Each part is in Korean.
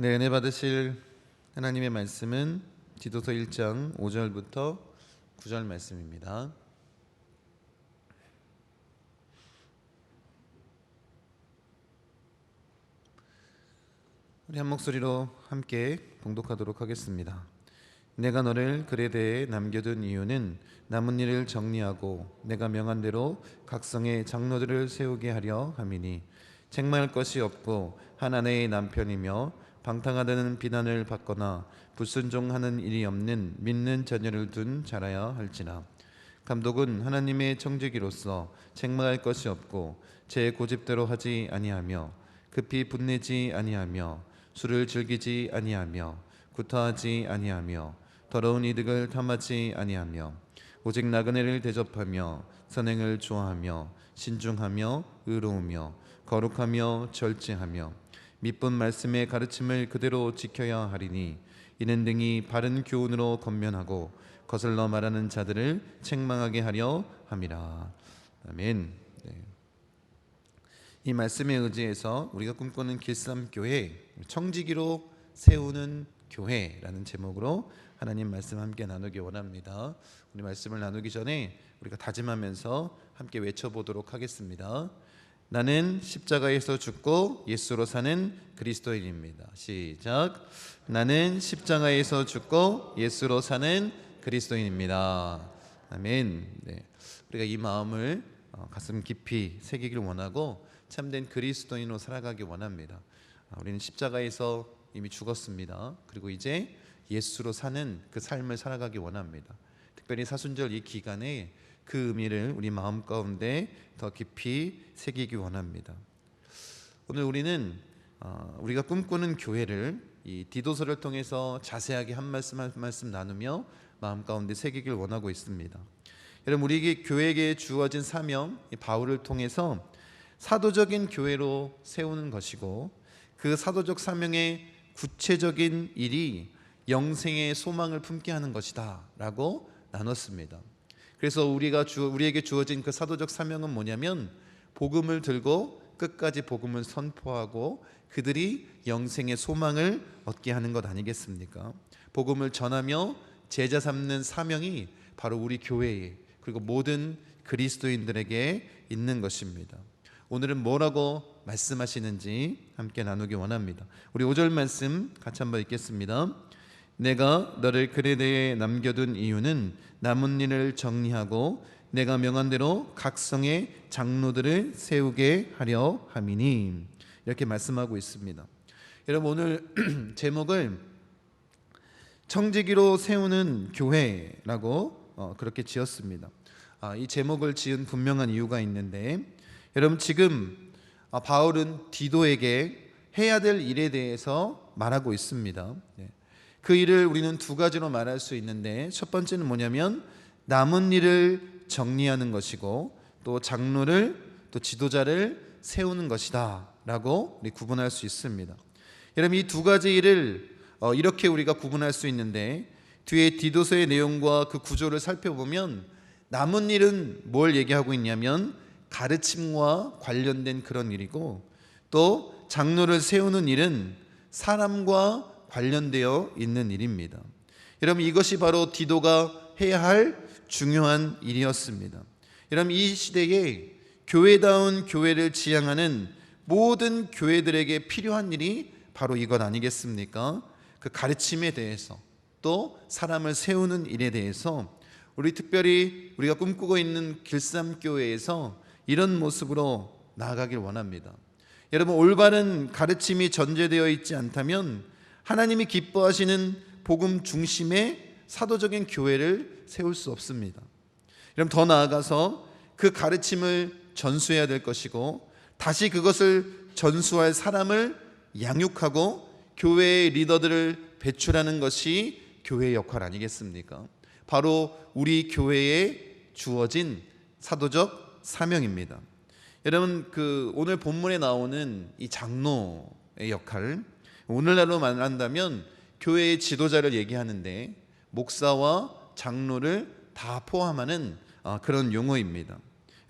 네, 은혜 받으실 하나님의 말씀은 디도서 1장 5절부터 9절 말씀입니다. 우리 한 목소리로 함께 봉독하도록 하겠습니다. 내가 너를 글에 대해 남겨둔 이유는 남은 일을 정리하고 내가 명한 대로 각성의 장로들을 세우게 하려 함이니, 책망할 것이 없고 한 아내의 남편이며 방탕하다는 비난을 받거나 불순종하는 일이 없는 믿는 자녀를 둔 자라야 할지라. 감독은 하나님의 청지기로서 책망할 것이 없고 제 고집대로 하지 아니하며 급히 분내지 아니하며 술을 즐기지 아니하며 구타하지 아니하며 더러운 이득을 탐하지 아니하며 오직 나그네를 대접하며 선행을 좋아하며 신중하며 의로우며 거룩하며 절제하며 미쁜 말씀의 가르침을 그대로 지켜야 하리니, 이는 등이 바른 교훈으로 권면하고 거슬러 말하는 자들을 책망하게 하려 함이라. 아멘. 네. 이 말씀에 의지해서 우리가 꿈꾸는 길쌈교회, 청지기로 세우는 교회라는 제목으로 하나님 말씀 함께 나누기 원합니다. 우리 말씀을 나누기 전에 우리가 다짐하면서 함께 외쳐보도록 하겠습니다. 나는 십자가에서 죽고 예수로 사는 그리스도인입니다. 시작. 나는 십자가에서 죽고 예수로 사는 그리스도인입니다. 아멘. 네. 우리가 이 마음을 가슴 깊이 새기길 원하고 참된 그리스도인으로 살아가기 원합니다. 우리는 십자가에서 이미 죽었습니다. 그리고 이제 예수로 사는 그 삶을 살아가기 원합니다. 특별히 사순절 이 기간에 그 의미를 우리 마음 가운데 더 깊이 새기기 원합니다. 오늘 우리는 우리가 꿈꾸는 교회를 이 디도서를 통해서 자세하게 한 말씀 한 말씀 나누며 마음 가운데 새기길 원하고 있습니다. 여러분, 우리 교회에게 주어진 사명, 바울을 통해서 사도적인 교회로 세우는 것이고, 그 사도적 사명의 구체적인 일이 영생의 소망을 품게 하는 것이다 라고 나눴습니다. 그래서 우리에게 주어진 그 사도적 사명은 뭐냐면, 복음을 들고 끝까지 복음을 선포하고 그들이 영생의 소망을 얻게 하는 것 아니겠습니까? 복음을 전하며 제자 삼는 사명이 바로 우리 교회에, 그리고 모든 그리스도인들에게 있는 것입니다. 오늘은 뭐라고 말씀하시는지 함께 나누기 원합니다. 우리 5절 말씀 같이 한번 읽겠습니다. 내가 너를 글에 대해 남겨둔 이유는 남은 일을 정리하고 내가 명한 대로 각성의 장로들을 세우게 하려 함이니, 이렇게 말씀하고 있습니다. 여러분, 오늘 제목을 청지기로 세우는 교회라고 그렇게 지었습니다. 이 제목을 지은 분명한 이유가 있는데, 여러분, 지금 바울은 디도에게 해야 될 일에 대해서 말하고 있습니다. 그 일을 우리는 두 가지로 말할 수 있는데, 첫 번째는 뭐냐면 남은 일을 정리하는 것이고, 또 장로를, 또 지도자를 세우는 것이다 라고 우리 구분할 수 있습니다. 여러분, 이 두 가지 일을 이렇게 우리가 구분할 수 있는데, 뒤에 디도서의 내용과 그 구조를 살펴보면 남은 일은 뭘 얘기하고 있냐면 가르침과 관련된 그런 일이고, 또 장로를 세우는 일은 사람과 관련되어 있는 일입니다. 여러분, 이것이 바로 디도가 해야 할 중요한 일이었습니다. 여러분, 이 시대에 교회다운 교회를 지향하는 모든 교회들에게 필요한 일이 바로 이것 아니겠습니까? 그 가르침에 대해서, 또 사람을 세우는 일에 대해서 특별히 우리가 꿈꾸고 있는 길쌈교회에서 이런 모습으로 나아가길 원합니다. 여러분, 올바른 가르침이 전제되어 있지 않다면 하나님이 기뻐하시는 복음 중심의 사도적인 교회를 세울 수 없습니다. 여러분, 더 나아가서 그 가르침을 전수해야 될 것이고, 다시 그것을 전수할 사람을 양육하고 교회의 리더들을 배출하는 것이 교회의 역할 아니겠습니까? 바로 우리 교회에 주어진 사도적 사명입니다. 여러분, 오늘 본문에 나오는 이 장로의 역할, 오늘날로 말한다면 교회의 지도자를 얘기하는데 목사와 장로를 다 포함하는 그런 용어입니다.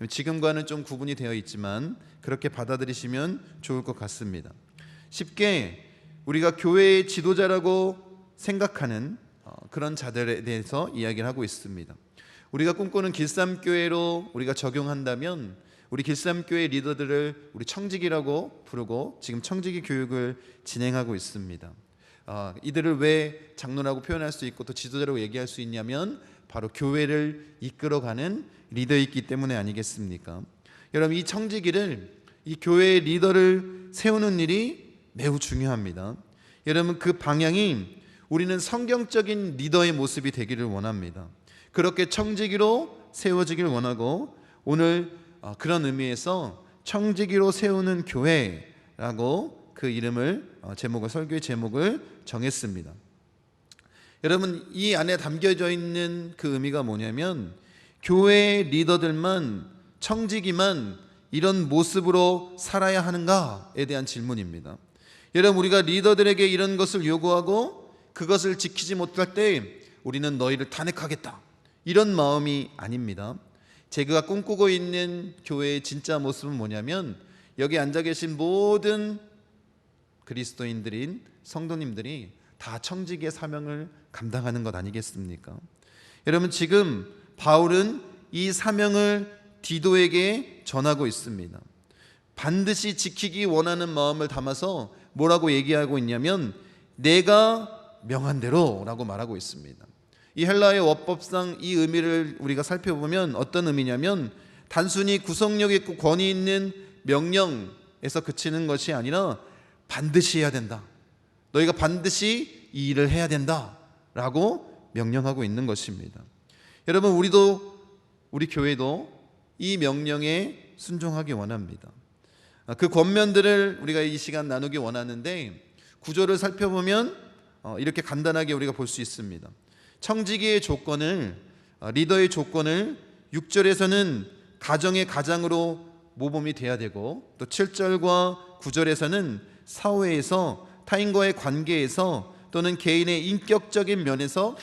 지금과는 좀 구분이 되어 있지만 그렇게 받아들이시면 좋을 것 같습니다. 쉽게 우리가 교회의 지도자라고 생각하는 그런 자들에 대해서 이야기를 하고 있습니다. 우리가 꿈꾸는 길쌈교회로 우리가 적용한다면 우리 길쌈교회 리더들을 우리 청지기라고 부르고 지금 청지기 교육을 진행하고 있습니다. 이들을 왜 장로라고 표현할 수 있고 또 지도자라고 얘기할 수 있냐면 바로 교회를 이끌어가는 리더이기 때문에 아니겠습니까? 여러분, 이 청지기를, 이 교회의 리더를 세우는 일이 매우 중요합니다. 여러분, 그 방향이 우리는 성경적인 리더의 모습이 되기를 원합니다. 그렇게 청지기로 세워지길 원하고 오늘 그런 의미에서 청지기로 세우는 교회라고 그 이름을 설교의 제목을 정했습니다. 여러분, 이 안에 담겨져 있는 그 의미가 뭐냐면 교회 리더들만, 청지기만 이런 모습으로 살아야 하는가에 대한 질문입니다. 여러분, 우리가 리더들에게 이런 것을 요구하고 그것을 지키지 못할 때 우리는 너희를 탄핵하겠다, 이런 마음이 아닙니다. 제가 꿈꾸고 있는 교회의 진짜 모습은 뭐냐면 여기 앉아 계신 모든 그리스도인들인 성도님들이 다 청지기의 사명을 감당하는 것 아니겠습니까? 여러분, 지금 바울은 이 사명을 디도에게 전하고 있습니다. 반드시 지키기 원하는 마음을 담아서 뭐라고 얘기하고 있냐면 내가 명한 대로 라고 말하고 있습니다. 이 헬라의 어법상 이 의미를 우리가 살펴보면 어떤 의미냐면 단순히 구속력 있고 권위 있는 명령에서 그치는 것이 아니라 반드시 해야 된다, 너희가 반드시 이 일을 해야 된다 라고 명령하고 있는 것입니다. 여러분, 우리 교회도 이 명령에 순종하기 원합니다. 그 권면들을 우리가 이 시간 나누기 원하는데 구조를 살펴보면 이렇게 간단하게 우리가 볼 수 있습니다. 청지기의 조건을, 리더의 조건을 6절에서는 가정의 가장으로 모범이 돼야 되고 또 7절과 9절에서는 사회에서 타인과의 관계에서 또는 개인의 인격적인 면에서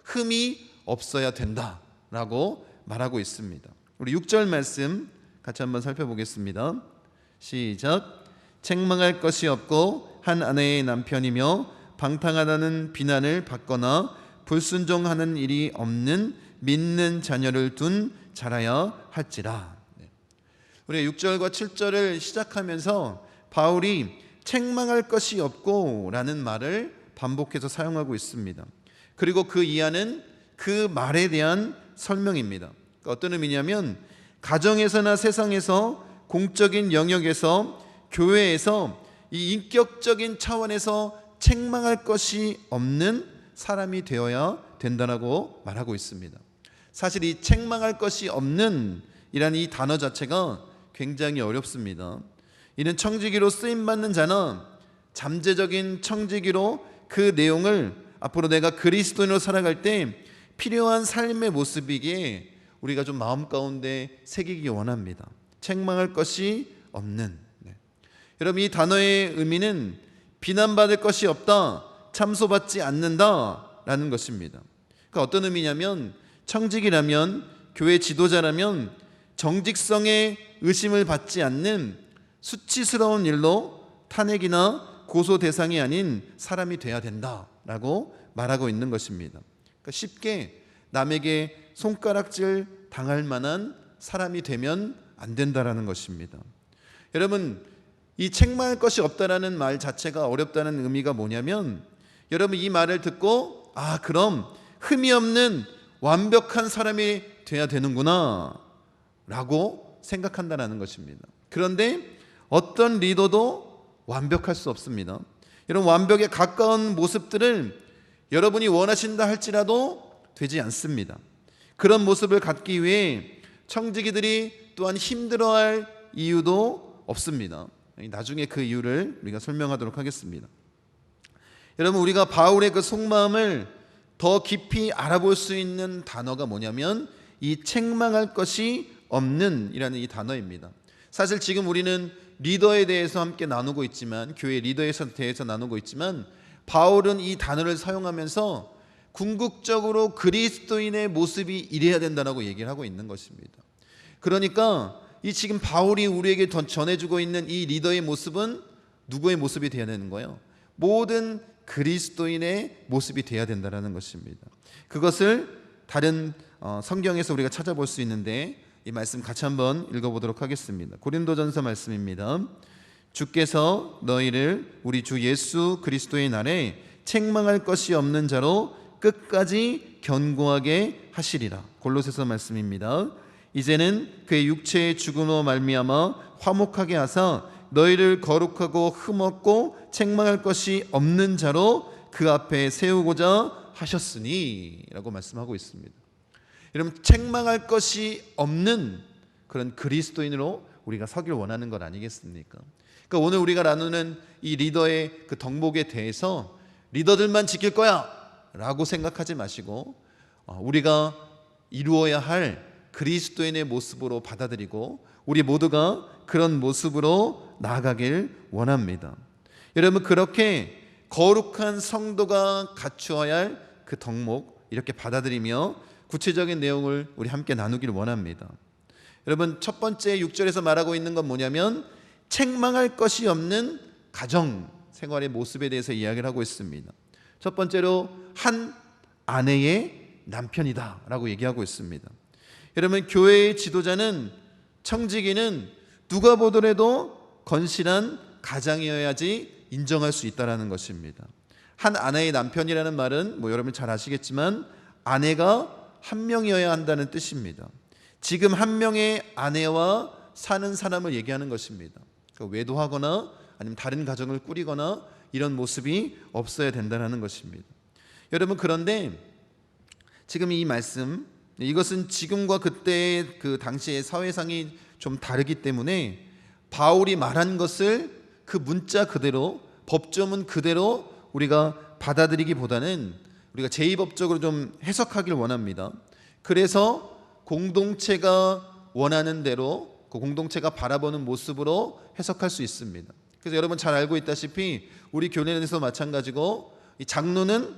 흠이 없어야 된다라고 말하고 있습니다. 우리 6절 말씀 같이 한번 살펴보겠습니다. 시작. 책망할 것이 없고 한 아내의 남편이며 방탕하다는 비난을 받거나 불순종하는 일이 없는 믿는 자녀를 둔 자라야 할지라. 우리가 6절과 7절을 시작하면서 바울이 책망할 것이 없고 라는 말을 반복해서 사용하고 있습니다. 그리고 그 이하는 그 말에 대한 설명입니다. 그러니까 어떤 의미냐면 가정에서나 세상에서 공적인 영역에서 교회에서 이 인격적인 차원에서 책망할 것이 없는 사람이 되어야 된다고 말하고 있습니다. 사실 이 책망할 것이 없는 이라는 이 단어 자체가 굉장히 어렵습니다. 이는 청지기로 쓰임받는 자나 잠재적인 청지기로 그 내용을 앞으로 내가 그리스도인으로 살아갈 때 필요한 삶의 모습이기에 우리가 좀 마음 가운데 새기기 원합니다. 책망할 것이 없는. 여러분, 이 단어의 의미는 비난받을 것이 없다, 참소받지 않는다라는 것입니다. 그러니까 어떤 의미냐면 청직이라면, 교회 지도자라면 정직성에 의심을 받지 않는 수치스러운 일로 탄핵이나 고소 대상이 아닌 사람이 돼야 된다라고 말하고 있는 것입니다. 그러니까 쉽게 남에게 손가락질 당할 만한 사람이 되면 안 된다라는 것입니다. 여러분, 이 책망할 것이 없다라는 말 자체가 어렵다는 의미가 뭐냐면 여러분, 이 말을 듣고 그럼 흠이 없는 완벽한 사람이 돼야 되는구나 라고 생각한다는 것입니다. 그런데 어떤 리더도 완벽할 수 없습니다. 여러분, 완벽에 가까운 모습들을 여러분이 원하신다 할지라도 되지 않습니다. 그런 모습을 갖기 위해 청지기들이 또한 힘들어할 이유도 없습니다. 나중에 그 이유를 우리가 설명하도록 하겠습니다. 여러분, 우리가 바울의 그 속마음을 더 깊이 알아볼 수 있는 단어가 뭐냐면 이 책망할 것이 없는 이라는 이 단어입니다. 사실 지금 우리는 리더에 대해서 함께 나누고 있지만, 교회 리더에 대해서 나누고 있지만, 바울은 이 단어를 사용하면서 궁극적으로 그리스도인의 모습이 이래야 된다고 얘기를 하고 있는 것입니다. 그러니까 이 지금 바울이 우리에게 전해주고 있는 이 리더의 모습은 누구의 모습이 되어야 되는 거예요? 모든 그리스도인의 모습이 되어야 된다는 것입니다. 그것을 다른 성경에서 우리가 찾아볼 수 있는데 이 말씀 같이 한번 읽어보도록 하겠습니다. 고린도전서 말씀입니다. 주께서 너희를 우리 주 예수 그리스도의 날에 책망할 것이 없는 자로 끝까지 견고하게 하시리라. 골로새서 말씀입니다. 이제는 그의 육체의 죽음으로 말미암아 화목하게 하사 너희를 거룩하고 흠없고 책망할 것이 없는 자로 그 앞에 세우고자 하셨으니 라고 말씀하고 있습니다. 여러분, 책망할 것이 없는 그런 그리스도인으로 우리가 서길 원하는 것 아니겠습니까? 그러니까 오늘 우리가 나누는 이 리더의 그 덕목에 대해서 리더들만 지킬 거야 라고 생각하지 마시고 우리가 이루어야 할 그리스도인의 모습으로 받아들이고 우리 모두가 그런 모습으로 나아가길 원합니다. 여러분, 그렇게 거룩한 성도가 갖추어야 할 그 덕목 이렇게 받아들이며 구체적인 내용을 우리 함께 나누길 원합니다. 여러분, 첫 번째 6절에서 말하고 있는 건 뭐냐면 책망할 것이 없는 가정 생활의 모습에 대해서 이야기를 하고 있습니다. 첫 번째로 한 아내의 남편이다 라고 얘기하고 있습니다. 여러분, 교회의 지도자는 청지기는 누가 보더라도 건실한 가장이어야지 인정할 수 있다는 것입니다. 한 아내의 남편이라는 말은 여러분 잘 아시겠지만 아내가 한 명이어야 한다는 뜻입니다. 지금 한 명의 아내와 사는 사람을 얘기하는 것입니다. 외도하거나 아니면 다른 가정을 꾸리거나 이런 모습이 없어야 된다는 것입니다. 여러분, 그런데 지금 이 말씀, 이것은 지금과 그때의 그 당시의 사회상이 좀 다르기 때문에 바울이 말한 것을 그 문자 그대로, 법조문 그대로 우리가 받아들이기보다는 우리가 제2법적으로 좀 해석하길 원합니다. 그래서 공동체가 원하는 대로 그 공동체가 바라보는 모습으로 해석할 수 있습니다. 그래서 여러분 잘 알고 있다시피 우리 교회에서 마찬가지고 이 장로는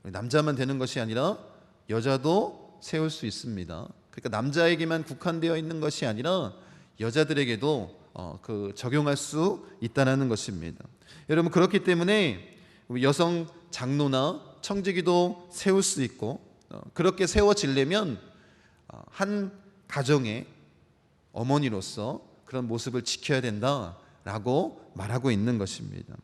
남자만 되는 것이 아니라 여자도 세울 수 있습니다. 그러니까 남자에게만 국한되어 있는 것이 아니라 여자들에게도 적용할 수 있다는 것입니다. 여러분, 그렇기 때문에 여성 장로나 청지기도 세울 수 있고 그렇게 세워지려면 한 가정의 어머니로서 그런 모습을 지켜야 된다라고 말하고 있는 것입니다.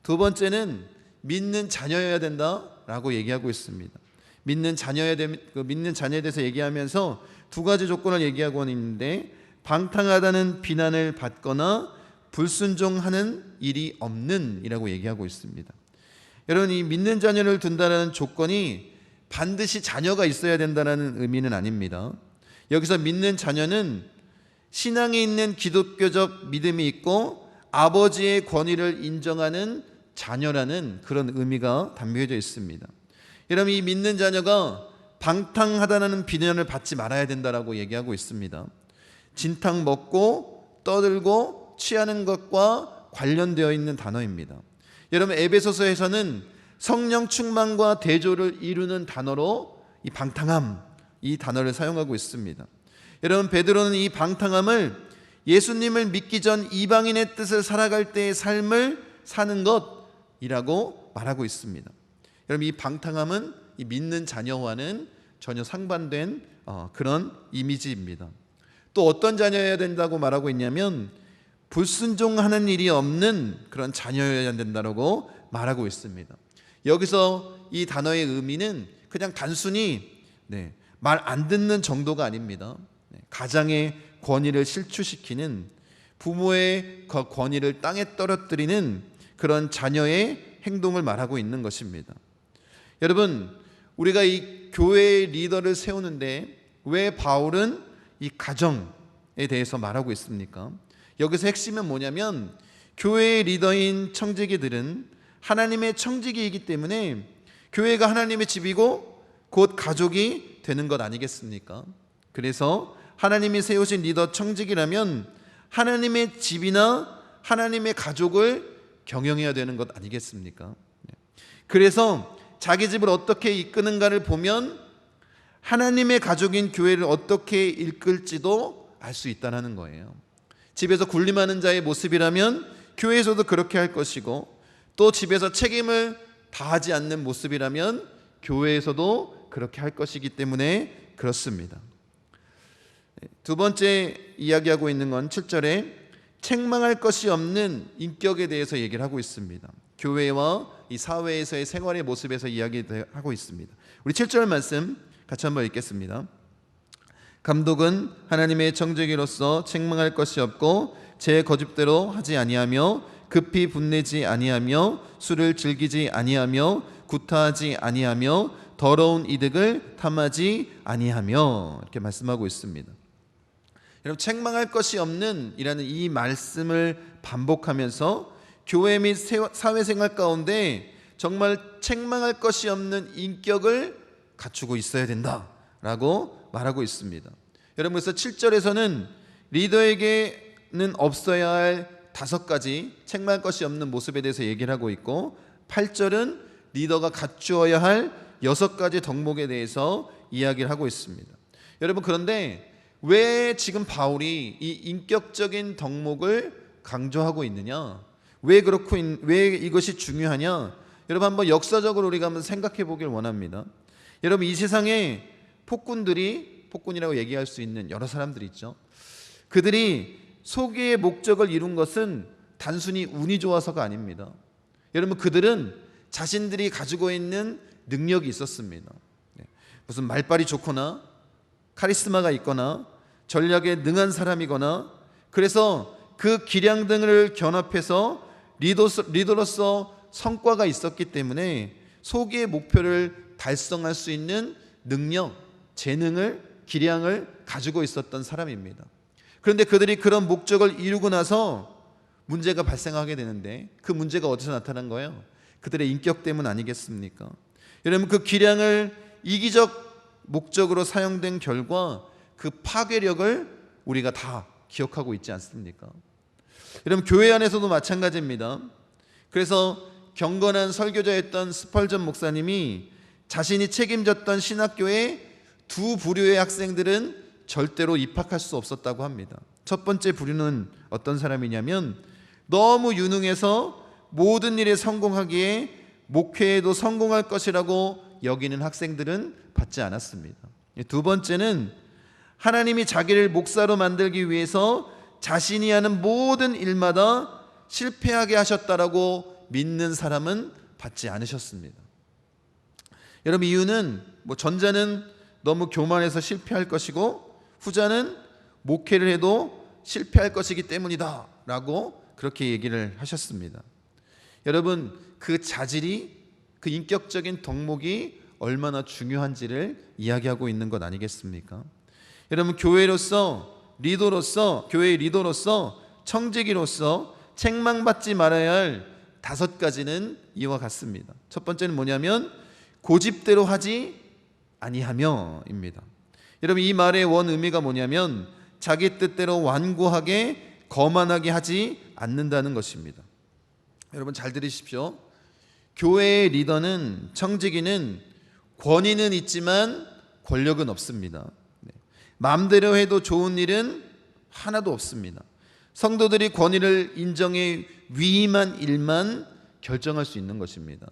두 번째는 믿는 자녀여야 된다라고 얘기하고 있습니다. 믿는 자녀에 대해서 얘기하면서 두 가지 조건을 얘기하고 있는데 방탕하다는 비난을 받거나 불순종하는 일이 없는 이라고 얘기하고 있습니다. 여러분, 이 믿는 자녀를 둔다는 조건이 반드시 자녀가 있어야 된다는 의미는 아닙니다. 여기서 믿는 자녀는 신앙에 있는 기독교적 믿음이 있고 아버지의 권위를 인정하는 자녀라는 그런 의미가 담겨져 있습니다. 여러분, 이 믿는 자녀가 방탕하다는 비난을 받지 말아야 된다라고 얘기하고 있습니다. 진탕 먹고 떠들고 취하는 것과 관련되어 있는 단어입니다. 여러분, 에베소서에서는 성령 충만과 대조를 이루는 단어로 이 방탕함, 이 단어를 사용하고 있습니다. 여러분, 베드로는 이 방탕함을 예수님을 믿기 전 이방인의 뜻을 살아갈 때의 삶을 사는 것이라고 말하고 있습니다. 여러분, 이 방탕함은 이 믿는 자녀와는 전혀 상반된 그런 이미지입니다. 또 어떤 자녀여야 된다고 말하고 있냐면 불순종하는 일이 없는 그런 자녀여야 된다고 말하고 있습니다. 여기서 이 단어의 의미는 그냥 단순히 말 안 듣는 정도가 아닙니다. 가장의 권위를 실추시키는, 부모의 권위를 땅에 떨어뜨리는 그런 자녀의 행동을 말하고 있는 것입니다. 여러분, 우리가 이 교회의 리더를 세우는데 왜 바울은 이 가정에 대해서 말하고 있습니까? 여기서 핵심은 뭐냐면 교회의 리더인 청지기들은 하나님의 청지기이기 때문에 교회가 하나님의 집이고 곧 가족이 되는 것 아니겠습니까? 그래서 하나님이 세우신 리더 청지기라면 하나님의 집이나 하나님의 가족을 경영해야 되는 것 아니겠습니까? 그래서 자기 집을 어떻게 이끄는가를 보면 하나님의 가족인 교회를 어떻게 이끌지도 알 수 있다는 거예요. 집에서 군림하는 자의 모습이라면 교회에서도 그렇게 할 것이고, 또 집에서 책임을 다하지 않는 모습이라면 교회에서도 그렇게 할 것이기 때문에 그렇습니다. 두 번째 이야기하고 있는 건 7절에 책망할 것이 없는 인격에 대해서 얘기를 하고 있습니다. 교회와 이 사회에서의 생활의 모습에서 이야기하고 있습니다. 우리 7절 말씀 같이 한번 읽겠습니다. 감독은 하나님의 청지기로서 책망할 것이 없고 제 거짓대로 하지 아니하며 급히 분내지 아니하며 술을 즐기지 아니하며 구타하지 아니하며 더러운 이득을 탐하지 아니하며 이렇게 말씀하고 있습니다. 여러분, 책망할 것이 없는 이라는 이 말씀을 반복하면서 교회 및 사회생활 가운데 정말 책망할 것이 없는 인격을 갖추고 있어야 된다라고 말하고 있습니다. 여러분, 그래서 7절에서는 리더에게는 없어야 할 5가지 책망할 것이 없는 모습에 대해서 얘기를 하고 있고, 8절은 리더가 갖추어야 할 6가지 덕목에 대해서 이야기를 하고 있습니다. 여러분, 그런데 왜 지금 바울이 이 인격적인 덕목을 강조하고 있느냐? 왜 이것이 중요하냐? 여러분, 한번 역사적으로 우리가 한번 생각해 보길 원합니다. 여러분, 이 세상에 폭군이라고 얘기할 수 있는 여러 사람들이 있죠. 그들이 소기의 목적을 이룬 것은 단순히 운이 좋아서가 아닙니다. 여러분, 그들은 자신들이 가지고 있는 능력이 있었습니다. 무슨 말빨이 좋거나 카리스마가 있거나 전략에 능한 사람이거나, 그래서 그 기량 등을 견합해서 리더로서 성과가 있었기 때문에 소기의 목표를 달성할 수 있는 능력, 재능을, 기량을 가지고 있었던 사람입니다. 그런데 그들이 그런 목적을 이루고 나서 문제가 발생하게 되는데, 그 문제가 어디서 나타난 거예요? 그들의 인격 때문 아니겠습니까? 여러분, 그 기량을 이기적 목적으로 사용된 결과 그 파괴력을 우리가 다 기억하고 있지 않습니까? 여러분, 교회 안에서도 마찬가지입니다. 그래서 경건한 설교자였던 스펄전 목사님이 자신이 책임졌던 신학교의 2 부류의 학생들은 절대로 입학할 수 없었다고 합니다. 첫 번째 부류는 어떤 사람이냐면, 너무 유능해서 모든 일에 성공하기에 목회에도 성공할 것이라고 여기는 학생들은 받지 않았습니다. 두 번째는 하나님이 자기를 목사로 만들기 위해서 자신이 하는 모든 일마다 실패하게 하셨다라고 믿는 사람은 받지 않으셨습니다. 여러분, 이유는 전자는 너무 교만해서 실패할 것이고, 후자는 목회를 해도 실패할 것이기 때문이다 라고 그렇게 얘기를 하셨습니다. 여러분, 그 자질이, 그 인격적인 덕목이 얼마나 중요한지를 이야기하고 있는 것 아니겠습니까? 여러분, 교회의 리더로서, 청지기로서 책망받지 말아야 할 5가지는 이와 같습니다. 첫 번째는 뭐냐면 고집대로 하지 아니하며입니다. 여러분, 이 말의 원 의미가 뭐냐면 자기 뜻대로 완고하게 거만하게 하지 않는다는 것입니다. 여러분, 잘 들으십시오. 교회의 리더는, 청지기는 권위는 있지만 권력은 없습니다. 마음대로 해도 좋은 일은 하나도 없습니다. 성도들이 권위를 인정해 위임한 일만 결정할 수 있는 것입니다.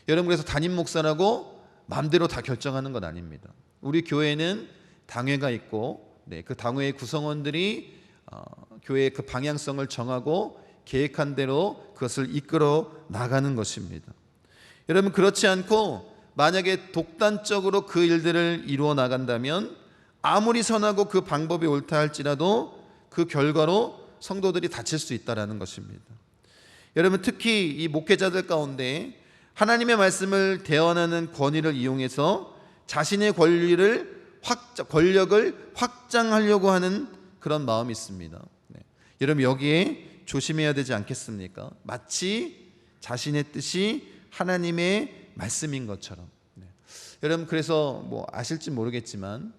여러분, 그래서 담임 목사라고 마음대로 다 결정하는 건 아닙니다. 우리 교회는 당회가 있고, 그 당회의 구성원들이 교회의 그 방향성을 정하고 계획한 대로 그것을 이끌어 나가는 것입니다. 여러분, 그렇지 않고 만약에 독단적으로 그 일들을 이루어 나간다면 아무리 선하고 그 방법이 옳다 할지라도 그 결과로 성도들이 다칠 수 있다는 것입니다. 여러분, 특히 이 목회자들 가운데 하나님의 말씀을 대언하는 권위를 이용해서 자신의 권력을 확장하려고 하는 그런 마음이 있습니다. 여러분, 여기에 조심해야 되지 않겠습니까? 마치 자신의 뜻이 하나님의 말씀인 것처럼. 여러분, 그래서 아실지 모르겠지만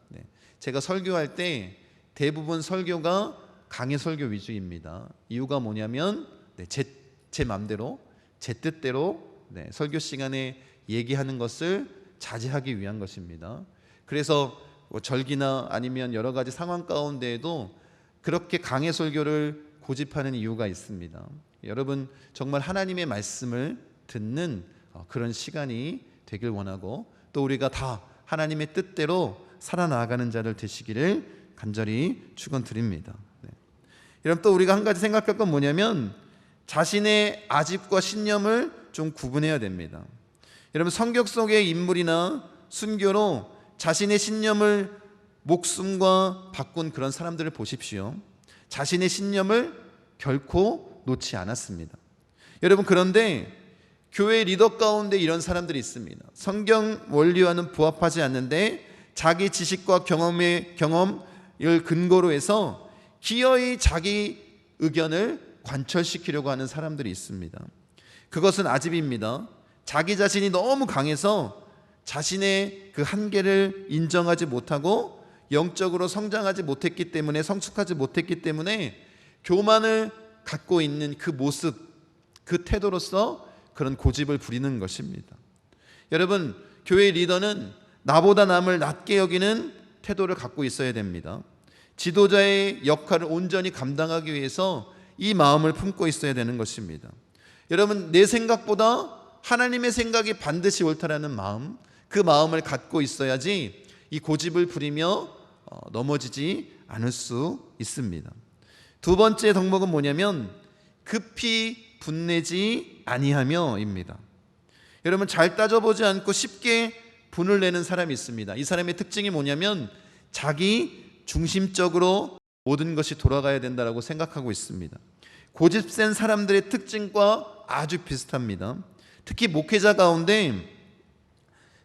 제가 설교할 때 대부분 설교가 강의 설교 위주입니다. 이유가 뭐냐면 제 마음대로, 제 뜻대로 설교 시간에 얘기하는 것을 자제하기 위한 것입니다. 그래서 절기나 아니면 여러 가지 상황 가운데에도 그렇게 강의 설교를 고집하는 이유가 있습니다. 여러분 정말 하나님의 말씀을 듣는 그런 시간이 되길 원하고, 또 우리가 다 하나님의 뜻대로 살아나가는 자들 되시기를 간절히 축원드립니다. 여러분 또 우리가 한 가지 생각할 건 뭐냐면 자신의 아집과 신념을 좀 구분해야 됩니다. 여러분 성경 속의 인물이나 순교로 자신의 신념을 목숨과 바꾼 그런 사람들을 보십시오. 자신의 신념을 결코 놓지 않았습니다. 여러분 그런데 교회 리더 가운데 이런 사람들이 있습니다. 성경 원리와는 부합하지 않는데 자기 지식과 경험을 근거로 해서 기어이 자기 의견을 관철시키려고 하는 사람들이 있습니다. 그것은 아집입니다. 자기 자신이 너무 강해서 자신의 그 한계를 인정하지 못하고 영적으로 성장하지 못했기 때문에, 성숙하지 못했기 때문에 교만을 갖고 있는 그 모습, 그 태도로서 그런 고집을 부리는 것입니다. 여러분 교회 리더는 나보다 남을 낮게 여기는 태도를 갖고 있어야 됩니다. 지도자의 역할을 온전히 감당하기 위해서 이 마음을 품고 있어야 되는 것입니다. 여러분 내 생각보다 하나님의 생각이 반드시 옳다라는 마음, 그 마음을 갖고 있어야지 이 고집을 부리며 넘어지지 않을 수 있습니다. 두 번째 덕목은 뭐냐면 급히 분내지 아니하며입니다. 여러분 잘 따져보지 않고 쉽게 분을 내는 사람이 있습니다. 이 사람의 특징이 뭐냐면 자기 중심적으로 모든 것이 돌아가야 된다고 생각하고 있습니다. 고집센 사람들의 특징과 아주 비슷합니다. 특히 목회자 가운데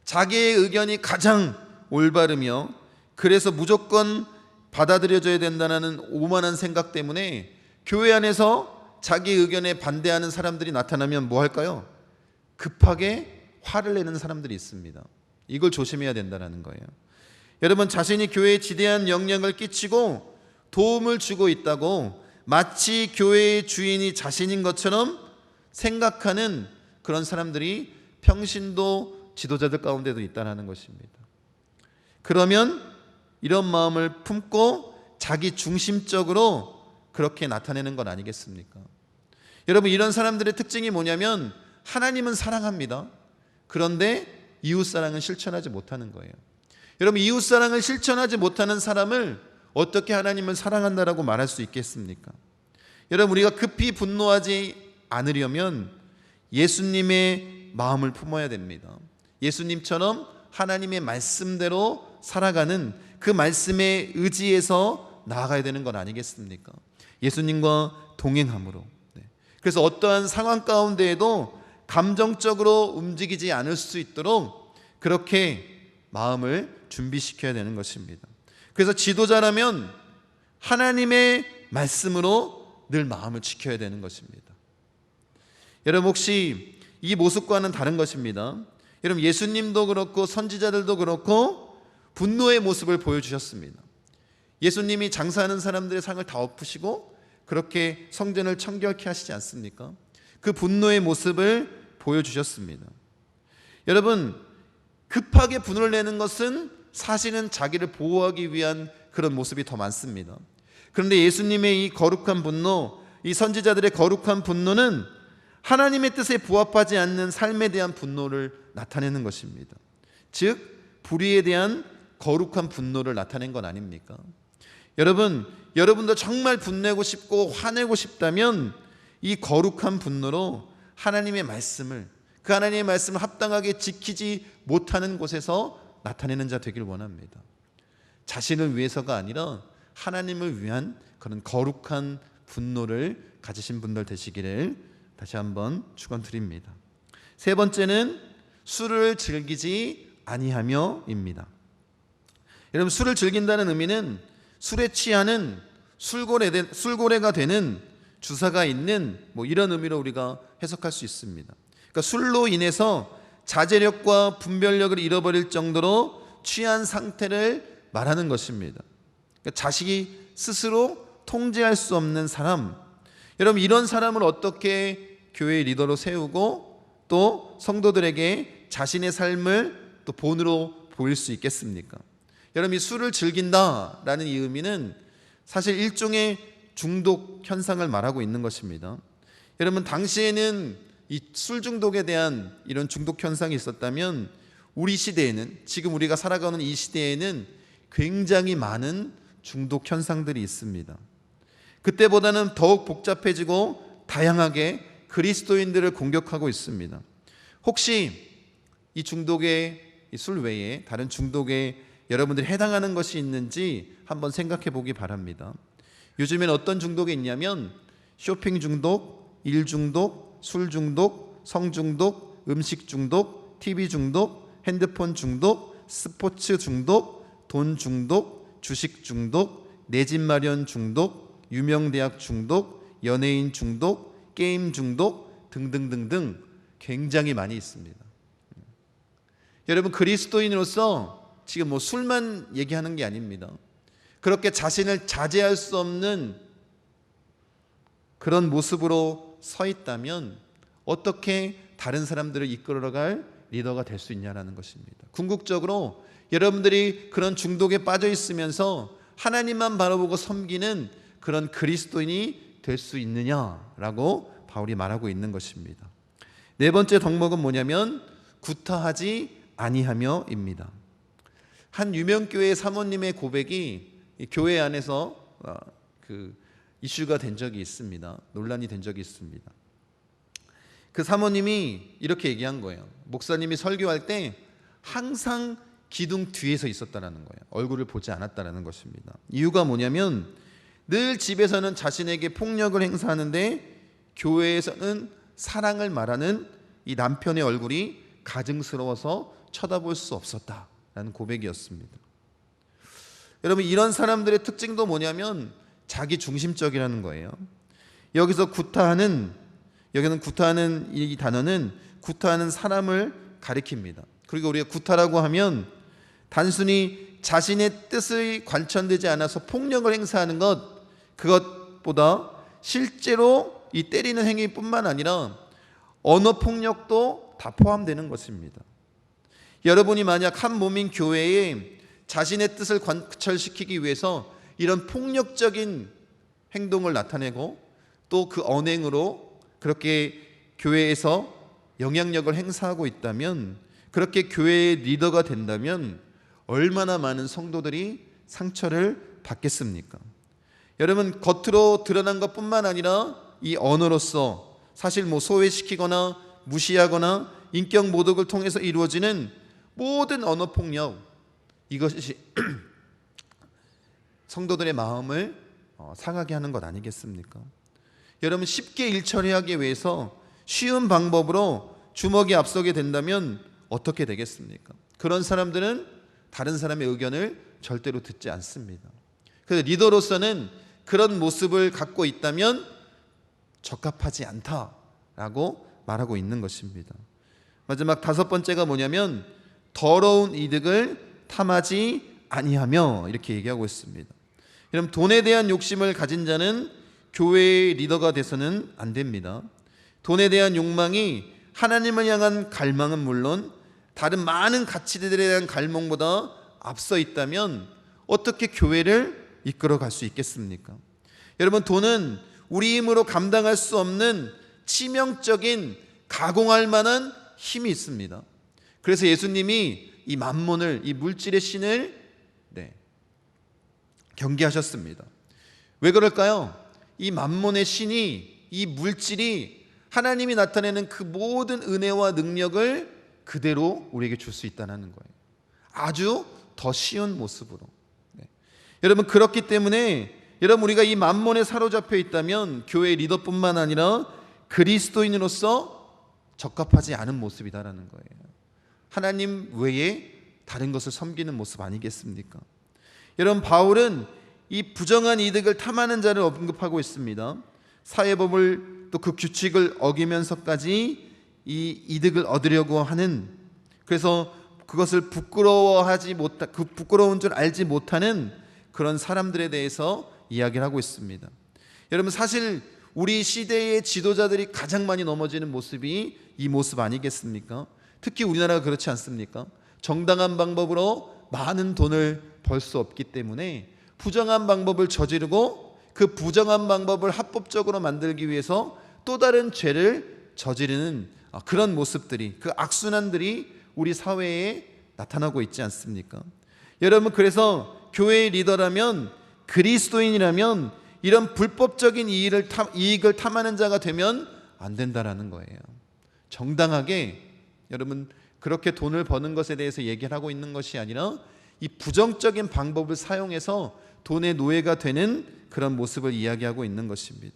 자기의 의견이 가장 올바르며 그래서 무조건 받아들여져야 된다는 오만한 생각 때문에 교회 안에서 자기 의견에 반대하는 사람들이 나타나면 뭐 할까요? 급하게 화를 내는 사람들이 있습니다. 이걸 조심해야 된다는 거예요. 여러분 자신이 교회에 지대한 영향을 끼치고 도움을 주고 있다고 마치 교회의 주인이 자신인 것처럼 생각하는 그런 사람들이 평신도 지도자들 가운데도 있다는 것입니다. 그러면 이런 마음을 품고 자기 중심적으로 그렇게 나타내는 건 아니겠습니까? 여러분 이런 사람들의 특징이 뭐냐면 하나님은 사랑합니다. 그런데 이웃사랑은 실천하지 못하는 거예요. 여러분 이웃사랑을 실천하지 못하는 사람을 어떻게 하나님은 사랑한다라고 말할 수 있겠습니까? 여러분 우리가 급히 분노하지 않으려면 예수님의 마음을 품어야 됩니다. 예수님처럼 하나님의 말씀대로 살아가는 그 말씀에 의지해서 나아가야 되는 건 아니겠습니까? 예수님과 동행함으로. 그래서 어떠한 상황 가운데에도 감정적으로 움직이지 않을 수 있도록 그렇게 마음을 준비시켜야 되는 것입니다. 그래서 지도자라면 하나님의 말씀으로 늘 마음을 지켜야 되는 것입니다. 여러분 혹시 이 모습과는 다른 것입니다. 여러분 예수님도 그렇고 선지자들도 그렇고 분노의 모습을 보여주셨습니다. 예수님이 장사하는 사람들의 상을 다 엎으시고 그렇게 성전을 청결케 하시지 않습니까? 그 분노의 모습을 보여주셨습니다. 여러분 급하게 분을 내는 것은 사실은 자기를 보호하기 위한 그런 모습이 더 많습니다. 그런데 예수님의 이 거룩한 분노, 이 선지자들의 거룩한 분노는 하나님의 뜻에 부합하지 않는 삶에 대한 분노를 나타내는 것입니다. 즉 불의에 대한 거룩한 분노를 나타낸 건 아닙니까? 여러분도 정말 분내고 싶고 화내고 싶다면 이 거룩한 분노로 하나님의 말씀을, 그 하나님의 말씀을 합당하게 지키지 못하는 곳에서 나타내는 자 되길 원합니다. 자신을 위해서가 아니라 하나님을 위한 그런 거룩한 분노를 가지신 분들 되시기를 다시 한번 축원드립니다. 세 번째는 술을 즐기지 아니하며입니다. 여러분 술을 즐긴다는 의미는 술에 취하는 술고래가 되는 주사가 있는 이런 의미로 우리가 해석할 수 있습니다. 그러니까 술로 인해서 자제력과 분별력을 잃어버릴 정도로 취한 상태를 말하는 것입니다. 그러니까 자식이 스스로 통제할 수 없는 사람, 여러분 이런 사람을 어떻게 교회의 리더로 세우고 또 성도들에게 자신의 삶을 또 본으로 보일 수 있겠습니까? 여러분 이 술을 즐긴다라는 이 의미는 사실 일종의 중독 현상을 말하고 있는 것입니다. 여러분, 당시에는 이 술 중독에 대한 이런 중독 현상이 있었다면 우리 시대에는, 지금 우리가 살아가는 이 시대에는 굉장히 많은 중독 현상들이 있습니다. 그때보다는 더욱 복잡해지고 다양하게 그리스도인들을 공격하고 있습니다. 혹시 이 중독의, 이 술 외에 다른 중독에 여러분들이 해당하는 것이 있는지 한번 생각해 보기 바랍니다. 요즘엔 어떤 중독이 있냐면 쇼핑 중독, 일 중독, 술 중독, 성 중독, 음식 중독, TV 중독, 핸드폰 중독, 스포츠 중독, 돈 중독, 주식 중독, 내 집 마련 중독, 유명 대학 중독, 연예인 중독, 게임 중독 등등등등 굉장히 많이 있습니다. 여러분, 그리스도인으로서 지금 뭐 술만 얘기하는 게 아닙니다. 그렇게 자신을 자제할 수 없는 그런 모습으로 서 있다면 어떻게 다른 사람들을 이끌어갈 리더가 될 수 있냐라는 것입니다. 궁극적으로 여러분들이 그런 중독에 빠져 있으면서 하나님만 바라보고 섬기는 그런 그리스도인이 될 수 있느냐라고 바울이 말하고 있는 것입니다. 네 번째 덕목은 뭐냐면 구타하지 아니하며입니다. 한 유명교회 사모님의 고백이 교회 안에서 이슈가 된 적이 있습니다. 논란이 된 적이 있습니다. 그 사모님이 이렇게 얘기한 거예요. 목사님이 설교할 때 항상 기둥 뒤에서 있었다는 거예요. 얼굴을 보지 않았다는 것입니다. 이유가 뭐냐면 늘 집에서는 자신에게 폭력을 행사하는데 교회에서는 사랑을 말하는 이 남편의 얼굴이 가증스러워서 쳐다볼 수 없었다라는 고백이었습니다. 여러분, 이런 사람들의 특징도 뭐냐면 자기 중심적이라는 거예요. 여기는 구타하는 이 단어는 구타하는 사람을 가리킵니다. 그리고 우리가 구타라고 하면 단순히 자신의 뜻이 관철되지 않아서 폭력을 행사하는 그것보다 실제로 이 때리는 행위뿐만 아니라 언어 폭력도 다 포함되는 것입니다. 여러분이 만약 한 몸인 교회에 자신의 뜻을 관철시키기 위해서 이런 폭력적인 행동을 나타내고 또 그 언행으로 그렇게 교회에서 영향력을 행사하고 있다면, 그렇게 교회의 리더가 된다면 얼마나 많은 성도들이 상처를 받겠습니까? 여러분, 겉으로 드러난 것뿐만 아니라 이 언어로서 사실 소외시키거나 무시하거나 인격 모독을 통해서 이루어지는 모든 언어 폭력, 이것이 성도들의 마음을 상하게 하는 것 아니겠습니까? 여러분, 쉽게 일 처리하기 위해서 쉬운 방법으로 주먹이 앞서게 된다면 어떻게 되겠습니까? 그런 사람들은 다른 사람의 의견을 절대로 듣지 않습니다. 그래서 리더로서는 그런 모습을 갖고 있다면 적합하지 않다라고 말하고 있는 것입니다. 마지막 다섯 번째가 뭐냐면 더러운 이득을 탐하지 아니하며, 이렇게 얘기하고 있습니다. 여러분, 돈에 대한 욕심을 가진 자는 교회의 리더가 돼서는 안 됩니다. 돈에 대한 욕망이 하나님을 향한 갈망은 물론 다른 많은 가치들에 대한 갈망보다 앞서 있다면 어떻게 교회를 이끌어갈 수 있겠습니까? 여러분, 돈은 우리 힘으로 감당할 수 없는 치명적인 가공할 만한 힘이 있습니다. 그래서 예수님이 이 만몬을, 이 물질의 신을 경계하셨습니다. 왜 그럴까요? 이 만몬의 신이, 이 물질이 하나님이 나타내는 그 모든 은혜와 능력을 그대로 우리에게 줄 수 있다는 거예요. 아주 더 쉬운 모습으로. 여러분, 그렇기 때문에 여러분, 우리가 이 만몬에 사로잡혀 있다면 교회의 리더뿐만 아니라 그리스도인으로서 적합하지 않은 모습이다라는 거예요. 하나님 외에 다른 것을 섬기는 모습 아니겠습니까? 여러분, 바울은 이 부정한 이득을 탐하는 자를 언급하고 있습니다. 사회법을 또 그 규칙을 어기면서까지 이 이득을 얻으려고 하는, 그래서 그것을 부끄러운 줄 알지 못하는 그런 사람들에 대해서 이야기를 하고 있습니다. 여러분, 사실 우리 시대의 지도자들이 가장 많이 넘어지는 모습이 이 모습 아니겠습니까? 특히 우리나라가 그렇지 않습니까? 정당한 방법으로 많은 돈을 벌 수 없기 때문에 부정한 방법을 저지르고 그 부정한 방법을 합법적으로 만들기 위해서 또 다른 죄를 저지르는 그런 모습들이, 그 악순환들이 우리 사회에 나타나고 있지 않습니까? 여러분, 그래서 교회의 리더라면, 그리스도인이라면 이런 불법적인 이익을 탐하는 자가 되면 안 된다라는 거예요. 정당하게 여러분 그렇게 돈을 버는 것에 대해서 얘기를 하고 있는 것이 아니라 이 부정적인 방법을 사용해서 돈의 노예가 되는 그런 모습을 이야기하고 있는 것입니다.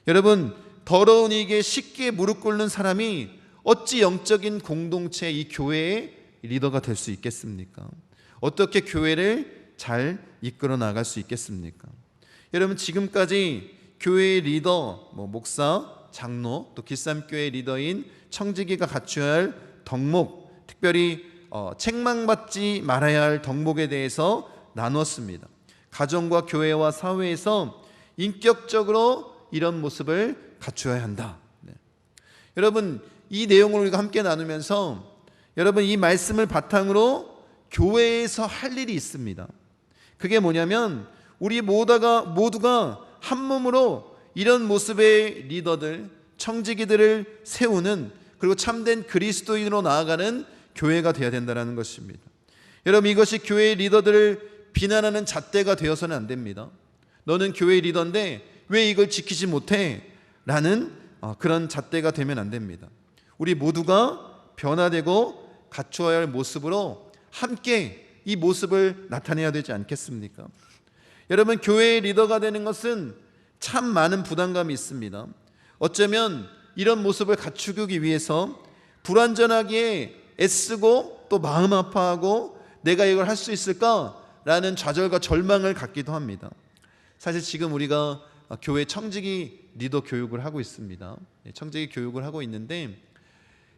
여러분, 더러운 이익에 쉽게 무릎 꿇는 사람이 어찌 영적인 공동체, 이 교회의 리더가 될 수 있겠습니까? 어떻게 교회를 잘 이끌어 나갈 수 있겠습니까? 여러분, 지금까지 교회의 리더, 목사, 장로, 또 길쌈교회 리더인 청지기가 갖춰야 할 덕목, 특별히 책망받지 말아야 할 덕목에 대해서 나누었습니다. 가정과 교회와 사회에서 인격적으로 이런 모습을 갖추어야 한다. 여러분, 이 내용을 우리가 함께 나누면서 여러분, 이 말씀을 바탕으로 교회에서 할 일이 있습니다. 그게 뭐냐면 우리 모두가 한 몸으로 이런 모습의 리더들, 청지기들을 세우는, 그리고 참된 그리스도인으로 나아가는 교회가 되어야 된다는 것입니다. 여러분, 이것이 교회의 리더들을 비난하는 잣대가 되어서는 안 됩니다. 너는 교회의 리더인데 왜 이걸 지키지 못해? 라는 그런 잣대가 되면 안 됩니다. 우리 모두가 변화되고 갖추어야 할 모습으로 함께 이 모습을 나타내야 되지 않겠습니까? 여러분, 교회의 리더가 되는 것은 참 많은 부담감이 있습니다. 어쩌면 이런 모습을 갖추기 위해서 불완전하게 애쓰고 또 마음 아파하고 내가 이걸 할 수 있을까라는 좌절과 절망을 갖기도 합니다. 사실 지금 우리가 교회 청지기 리더 교육을 하고 있습니다. 청지기 교육을 하고 있는데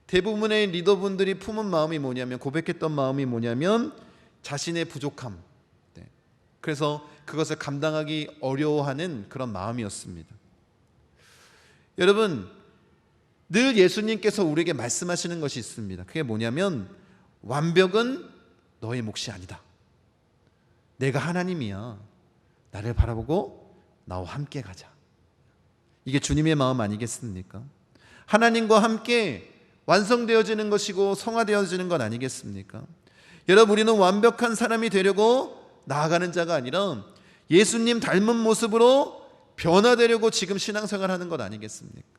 대부분의 리더분들이 품은 마음이 뭐냐면, 고백했던 마음이 뭐냐면 자신의 부족함, 그래서 그것을 감당하기 어려워하는 그런 마음이었습니다. 여러분, 늘 예수님께서 우리에게 말씀하시는 것이 있습니다. 그게 뭐냐면 완벽은 너의 몫이 아니다. 내가 하나님이야. 나를 바라보고 나와 함께 가자. 이게 주님의 마음 아니겠습니까? 하나님과 함께 완성되어지는 것이고 성화되어지는 것 아니겠습니까? 여러분, 우리는 완벽한 사람이 되려고 나아가는 자가 아니라 예수님 닮은 모습으로 변화되려고 지금 신앙생활하는 것 아니겠습니까?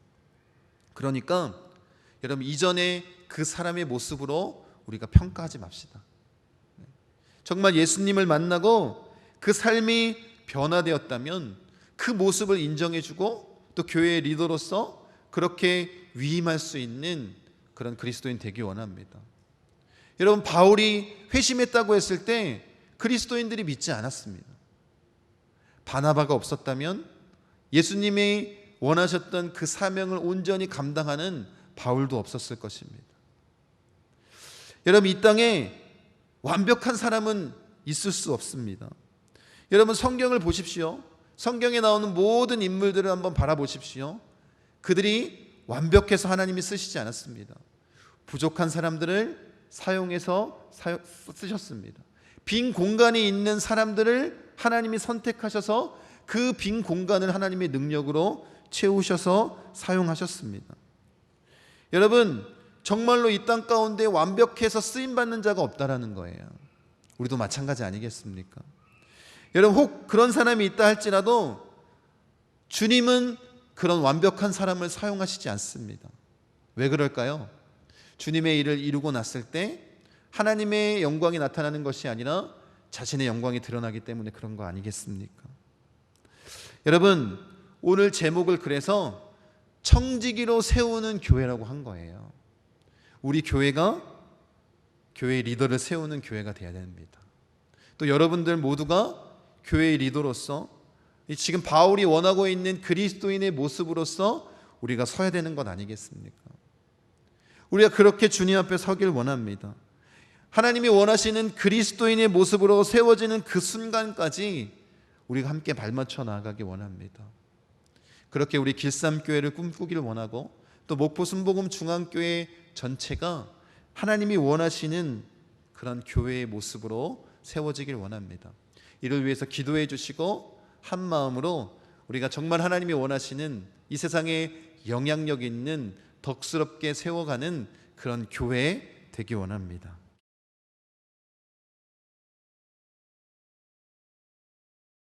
그러니까 여러분, 이전에 그 사람의 모습으로 우리가 평가하지 맙시다. 정말 예수님을 만나고 그 삶이 변화되었다면 그 모습을 인정해주고 또 교회의 리더로서 그렇게 위임할 수 있는 그런 그리스도인 되기 원합니다. 여러분, 바울이 회심했다고 했을 때 그리스도인들이 믿지 않았습니다. 바나바가 없었다면 예수님이 원하셨던 그 사명을 온전히 감당하는 바울도 없었을 것입니다. 여러분, 이 땅에 완벽한 사람은 있을 수 없습니다. 여러분, 성경을 보십시오. 성경에 나오는 모든 인물들을 한번 바라보십시오. 그들이 완벽해서 하나님이 쓰시지 않았습니다. 부족한 사람들을 사용해서 쓰셨습니다. 빈 공간이 있는 사람들을 하나님이 선택하셔서 그 빈 공간을 하나님의 능력으로 채우셔서 사용하셨습니다. 여러분, 정말로 이 땅 가운데 완벽해서 쓰임받는 자가 없다라는 거예요. 우리도 마찬가지 아니겠습니까? 여러분, 혹 그런 사람이 있다 할지라도 주님은 그런 완벽한 사람을 사용하시지 않습니다. 왜 그럴까요? 주님의 일을 이루고 났을 때 하나님의 영광이 나타나는 것이 아니라 자신의 영광이 드러나기 때문에 그런 거 아니겠습니까? 여러분, 오늘 제목을 그래서 청지기로 세우는 교회라고 한 거예요. 우리 교회가 교회의 리더를 세우는 교회가 되어야 됩니다. 또 여러분들 모두가 교회의 리더로서 지금 바울이 원하고 있는 그리스도인의 모습으로서 우리가 서야 되는 것 아니겠습니까? 우리가 그렇게 주님 앞에 서길 원합니다. 하나님이 원하시는 그리스도인의 모습으로 세워지는 그 순간까지 우리가 함께 발맞춰 나아가기 원합니다. 그렇게 우리 길쌈교회를 꿈꾸기를 원하고 또 목포 순복음 중앙교회 전체가 하나님이 원하시는 그런 교회의 모습으로 세워지길 원합니다. 이를 위해서 기도해 주시고 한 마음으로 우리가 정말 하나님이 원하시는 이 세상의 영향력 있는 덕스럽게 세워가는 그런 교회 되기 원합니다.